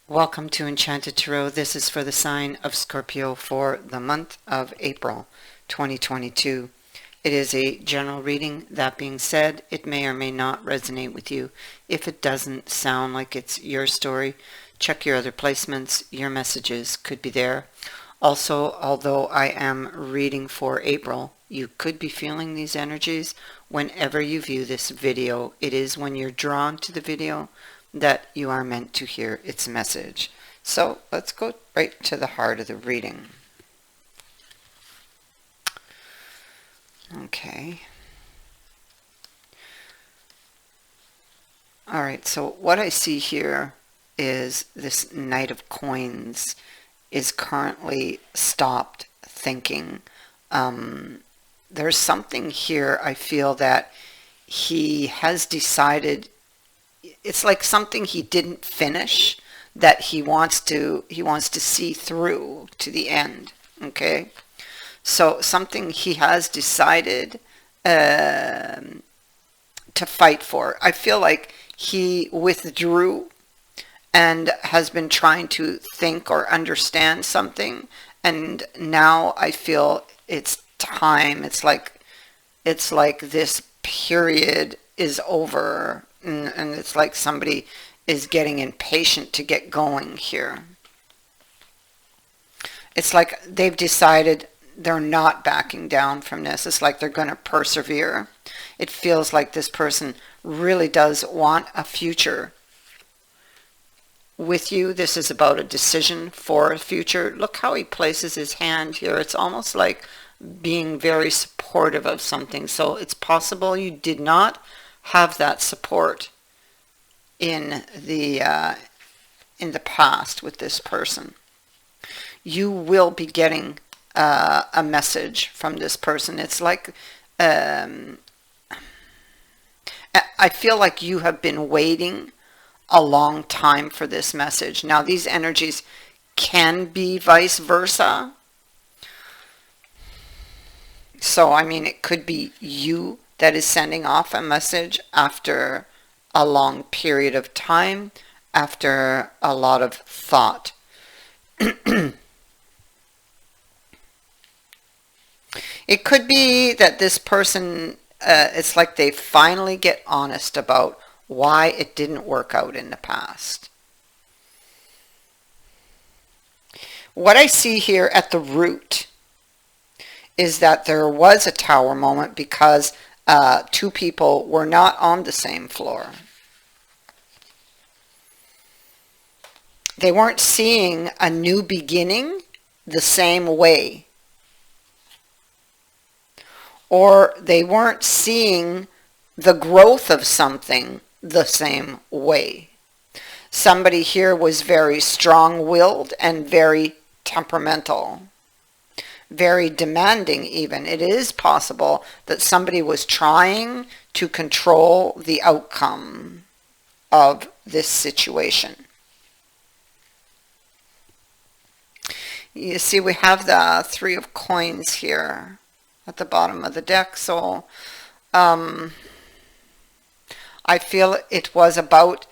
Welcome to Enchanted Tarot. This is for the sign of Scorpio for the month of April 2022. It is a general reading. That being said, it may or may not resonate with you. If it doesn't sound like it's your story, check your other placements. Your messages could be there. Also, although I am reading for April, you could be feeling these energies whenever you view this video. It is when you're drawn to the video that you are meant to hear its message. So let's go right to the heart of the reading. Okay. All right, so what I see here is this Knight of Coins is currently stopped thinking. There's something here I feel that he has decided, it's like something he didn't finish that he wants to see through to the end. Okay, so something he has decided to fight for. I feel like he withdrew and has been trying to think or understand something, and now I feel it's time. It's like this period is over, and it's like somebody is getting impatient to get going here. It's like they've decided they're not backing down from this. It's like they're going to persevere. It feels like this person really does want a future with you. This is about a decision for a future. Look how he places his hand here. It's almost like being very supportive of something. So it's possible you did not have that support in the past with this person. You will be getting a message from this person. It's like I feel like you have been waiting a long time for this message. Now these energies can be vice versa. So I mean, it could be you that is sending off a message after a long period of time, after a lot of thought. It could be that this person, it's like they finally get honest about why it didn't work out in the past. What I see here at the root is that there was a tower moment because two people were not on the same floor. They weren't seeing a new beginning the same way. Or they weren't seeing the growth of something the same way. Somebody here was very strong-willed and very temperamental, very demanding even. It is possible that somebody was trying to control the outcome of this situation. You see, we have the Three of Coins here at the bottom of the deck. So I feel it was about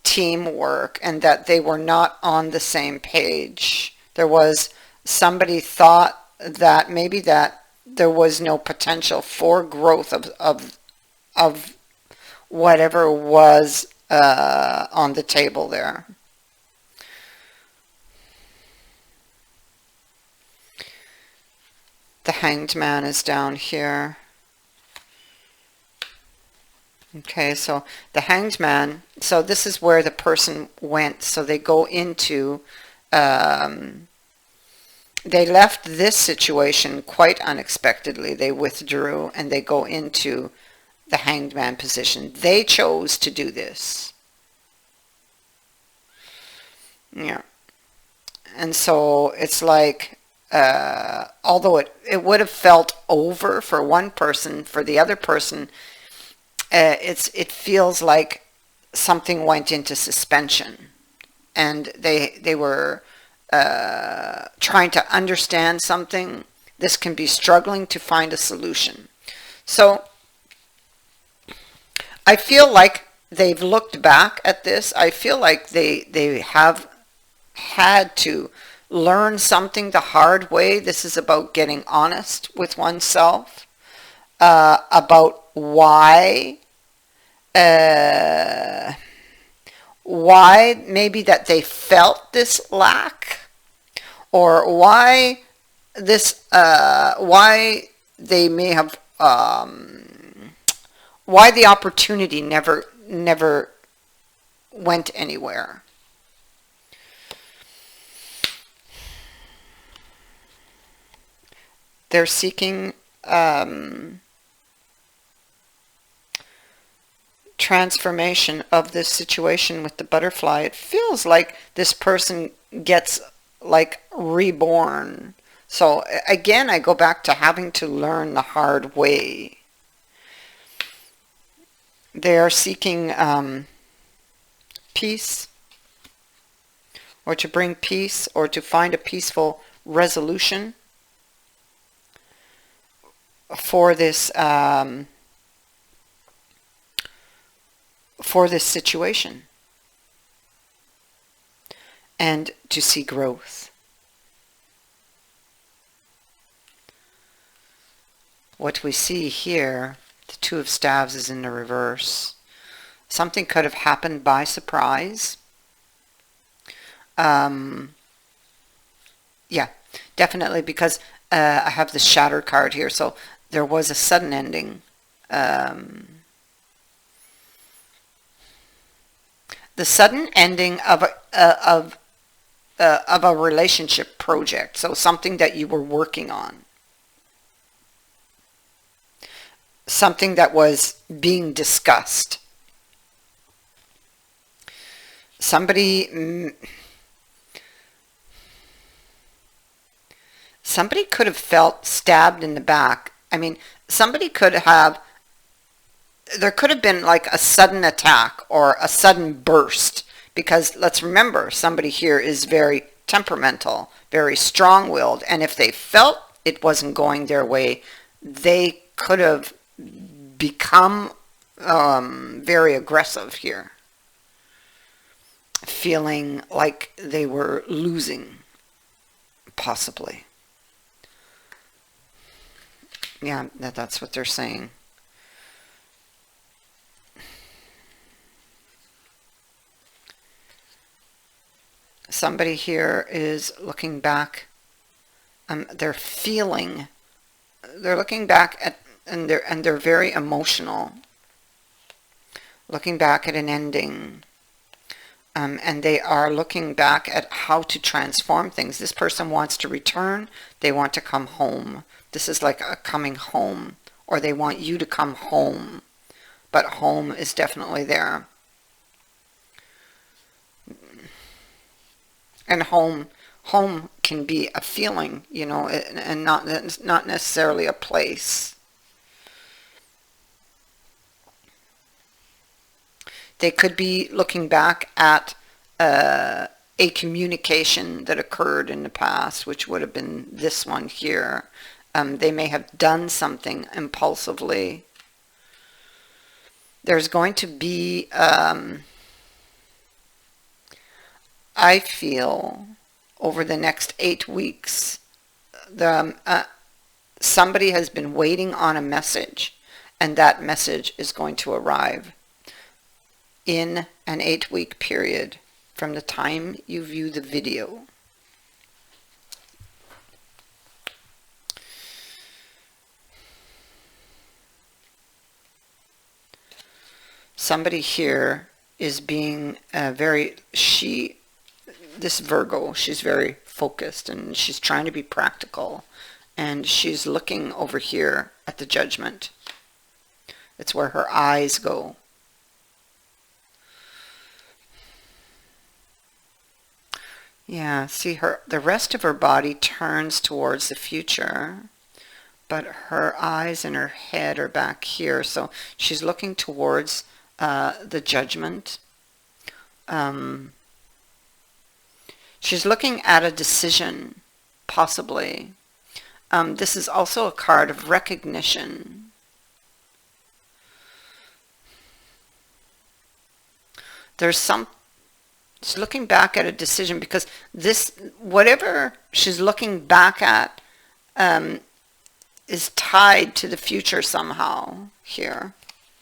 teamwork and that they were not on the same page. There was somebody thought that maybe that there was no potential for growth of whatever was on the table there. The Hanged Man is down here. Okay, so the Hanged Man, so this is where the person went. So they go into, they left this situation quite unexpectedly. They withdrew and they go into the Hanged Man position. They chose to do this. Yeah. And so it's like, although it would have felt over for one person, for the other person, it feels like something went into suspension, and they were trying to understand something. This can be struggling to find a solution. So I feel like they've looked back at this. I feel like they have had to learn something the hard way. This is about getting honest with oneself, about uh, why maybe that they felt this lack, or why they may have, why the opportunity never went anywhere. They're seeking transformation of this situation with the butterfly. It feels like this person gets like reborn. So again, I go back to having to learn the hard way. They are seeking peace, or to bring peace, or to find a peaceful resolution for this situation, and to see growth. What we see here, the Two of Staves is in the reverse. Something could have happened by surprise. Yeah, definitely, because I have the Shatter card here, so there was a sudden ending. The sudden ending of a relationship project, so something that you were working on, something that was being discussed. Somebody could have felt stabbed in the back. I mean, there could have been like a sudden attack or a sudden burst, because let's remember, somebody here is very temperamental, very strong-willed, and if they felt it wasn't going their way, they could have become very aggressive here, feeling like they were losing, possibly. Yeah, that's what they're saying. Somebody here is looking back. They're looking back at, and they're very emotional, looking back at an ending. And they are looking back at how to transform things. This person wants to return. They want to come home. This is like a coming home, or they want you to come home. But home is definitely there. And home can be a feeling, you know, and not necessarily a place. They could be looking back at a communication that occurred in the past, which would have been this one here. They may have done something impulsively. There's going to be, I feel, over the next 8 weeks, somebody has been waiting on a message, and that message is going to arrive in an 8-week period from the time you view the video. Somebody here is being this Virgo, she's very focused, and she's trying to be practical, and she's looking over here at the Judgment. It's where her eyes go. Yeah, see, the rest of her body turns towards the future, but her eyes and her head are back here. So she's looking towards the Judgment. She's looking at a decision, possibly. This is also a card of recognition. There's She's looking back at a decision because this, whatever she's looking back at, um, is tied to the future somehow here.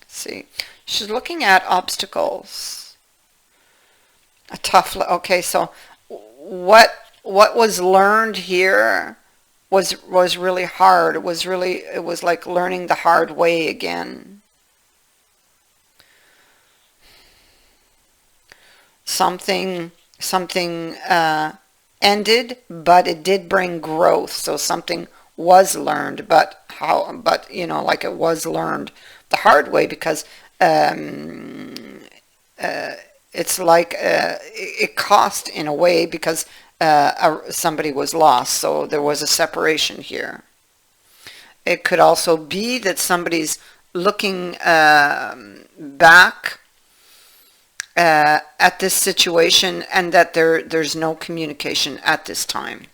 See, she's looking at obstacles. A tough, okay, so what was learned here was really hard. It was like learning the hard way again. Something ended, but it did bring growth. So something was learned, but how? But you know, like it was learned the hard way because um, uh, it's like it cost in a way because somebody was lost. So there was a separation here. It could also be that somebody's looking back at this situation and that there's no communication at this time.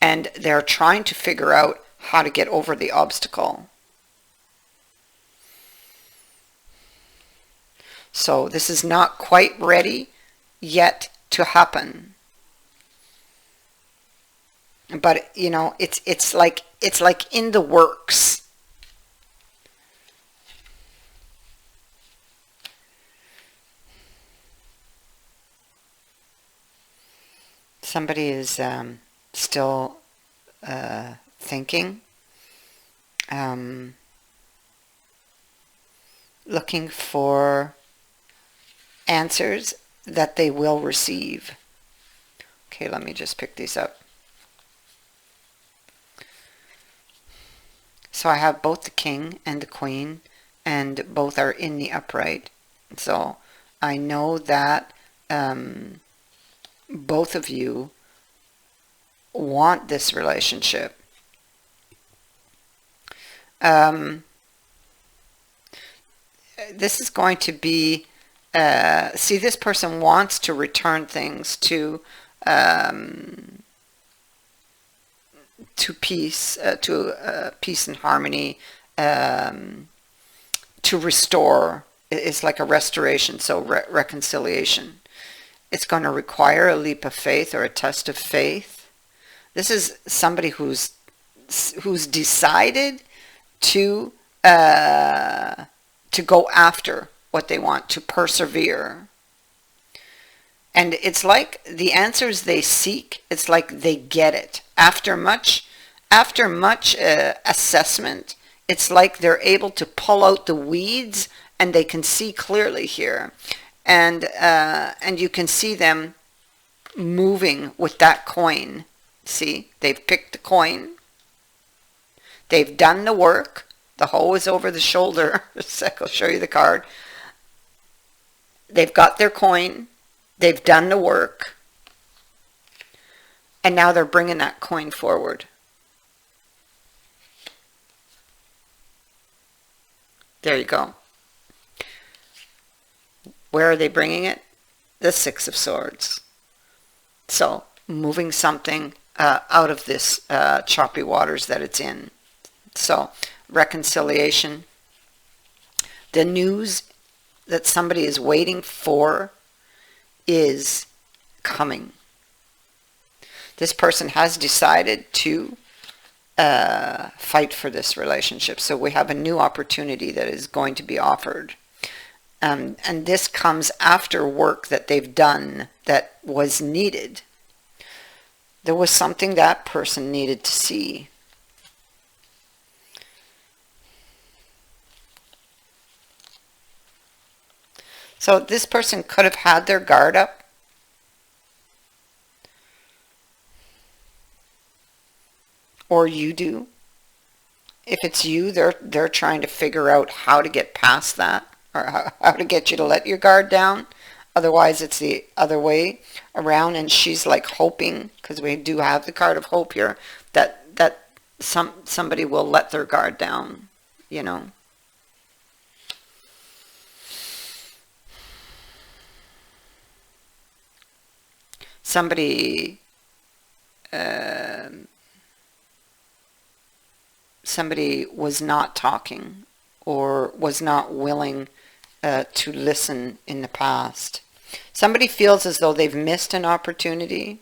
And they're trying to figure out how to get over the obstacle. So this is not quite ready yet to happen. But you know, it's like in the works. Somebody is still thinking, looking for answers that they will receive. Okay, let me just pick these up. So I have both the king and the queen, and both are in the upright. So I know that both of you want this relationship. This is going to be, see, this person wants to return things to peace, peace and harmony, to restore. It's like a restoration, so reconciliation. It's going to require a leap of faith or a test of faith. This is somebody who's decided to go after what they want, to persevere. And it's like the answers they seek, it's like they get it. After much assessment, it's like they're able to pull out the weeds and they can see clearly here. And you can see them moving with that coin. See, they've picked the coin. They've done the work. The hoe is over the shoulder. A sec, I'll show you the card. They've got their coin. They've done the work. And now they're bringing that coin forward. There you go. Where are they bringing it? The Six of Swords. So, moving something out of this choppy waters that it's in. So, reconciliation. The news that somebody is waiting for is coming. This person has decided to fight for this relationship. So we have a new opportunity that is going to be offered. And this comes after work that they've done that was needed. There was something that person needed to see. So this person could have had their guard up. Or you do. If it's you, they're trying to figure out how to get past that, or how to get you to let your guard down. Otherwise, it's the other way around, and she's like hoping, because we do have the card of hope here, that somebody will let their guard down, you know. Somebody was not talking or was not willing to listen in the past. Somebody feels as though they've missed an opportunity.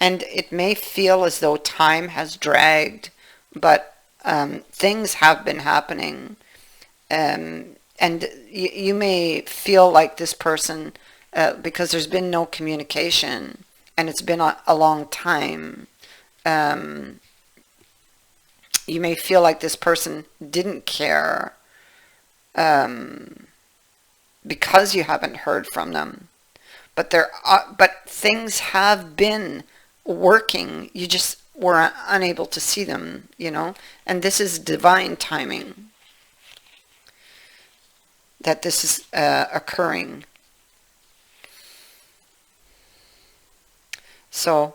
And it may feel as though time has dragged, but things have been happening. And you may feel like this person, because there's been no communication, and it's been a long time, you may feel like this person didn't care because you haven't heard from them. But things have been working. You just were unable to see them, And this is divine timing that this is occurring. So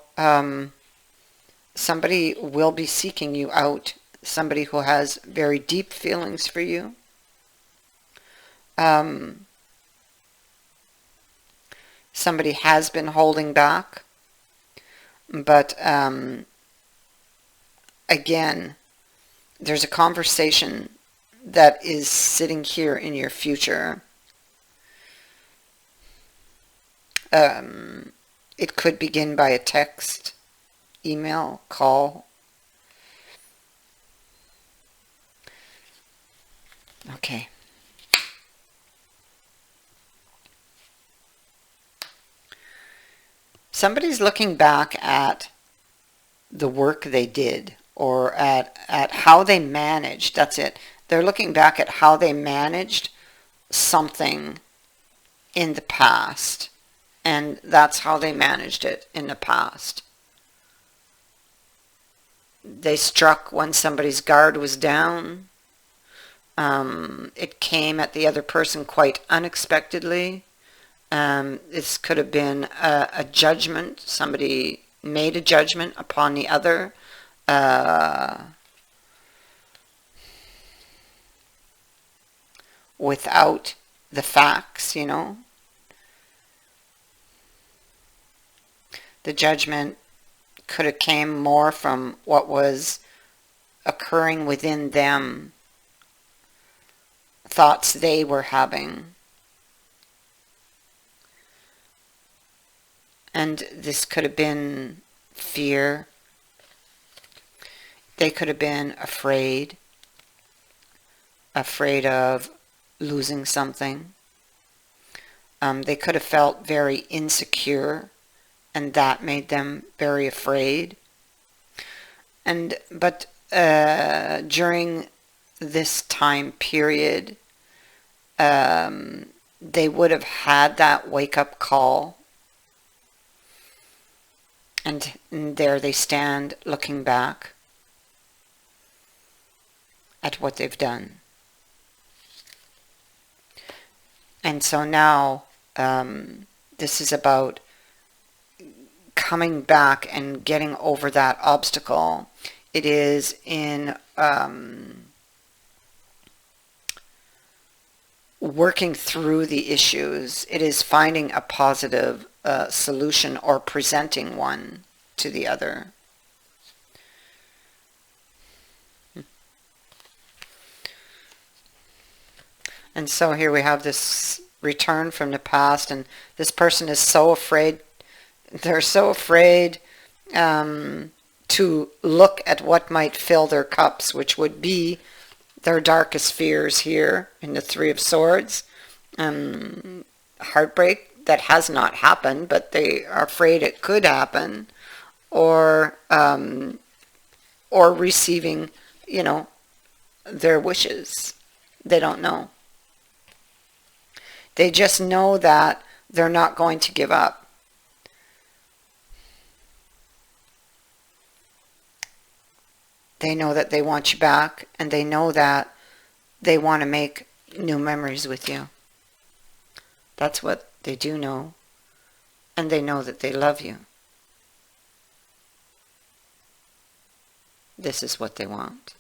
somebody will be seeking you out. Somebody who has very deep feelings for you. Somebody has been holding back. But again, there's a conversation that is sitting here in your future. It could begin by a text, email, call. Okay. Somebody's looking back at the work they did, or at how they managed. That's it. They're looking back at how they managed something in the past, and that's how they managed it in the past. They struck when somebody's guard was down. It came at the other person quite unexpectedly. This could have been a judgment. Somebody made a judgment upon the other. Without the facts, The judgment could have came more from what was occurring within them, thoughts they were having. And this could have been fear. They could have been afraid of losing something. They could have felt very insecure, and that made them very afraid. But during this time period, they would have had that wake-up call. And there they stand looking back at what they've done. And so now this is about coming back and getting over that obstacle. It is in working through the issues. It is finding a positive solution, or presenting one to the other. And so here we have this return from the past, and this person is so afraid. They're so afraid to look at what might fill their cups, which would be their darkest fears here in the Three of Swords. Heartbreak that has not happened, but they are afraid it could happen, or receiving, their wishes. They don't know. They just know that they're not going to give up. They know that they want you back, and they know that they want to make new memories with you. That's what they do know, and they know that they love you. This is what they want.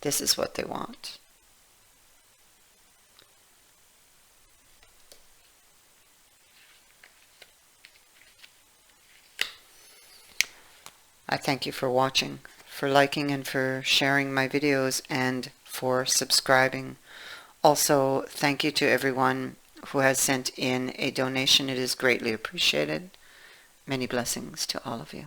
This is what they want. I thank you for watching. for liking and for sharing my videos and for subscribing. Also, thank you to everyone who has sent in a donation. It is greatly appreciated. Many blessings to all of you.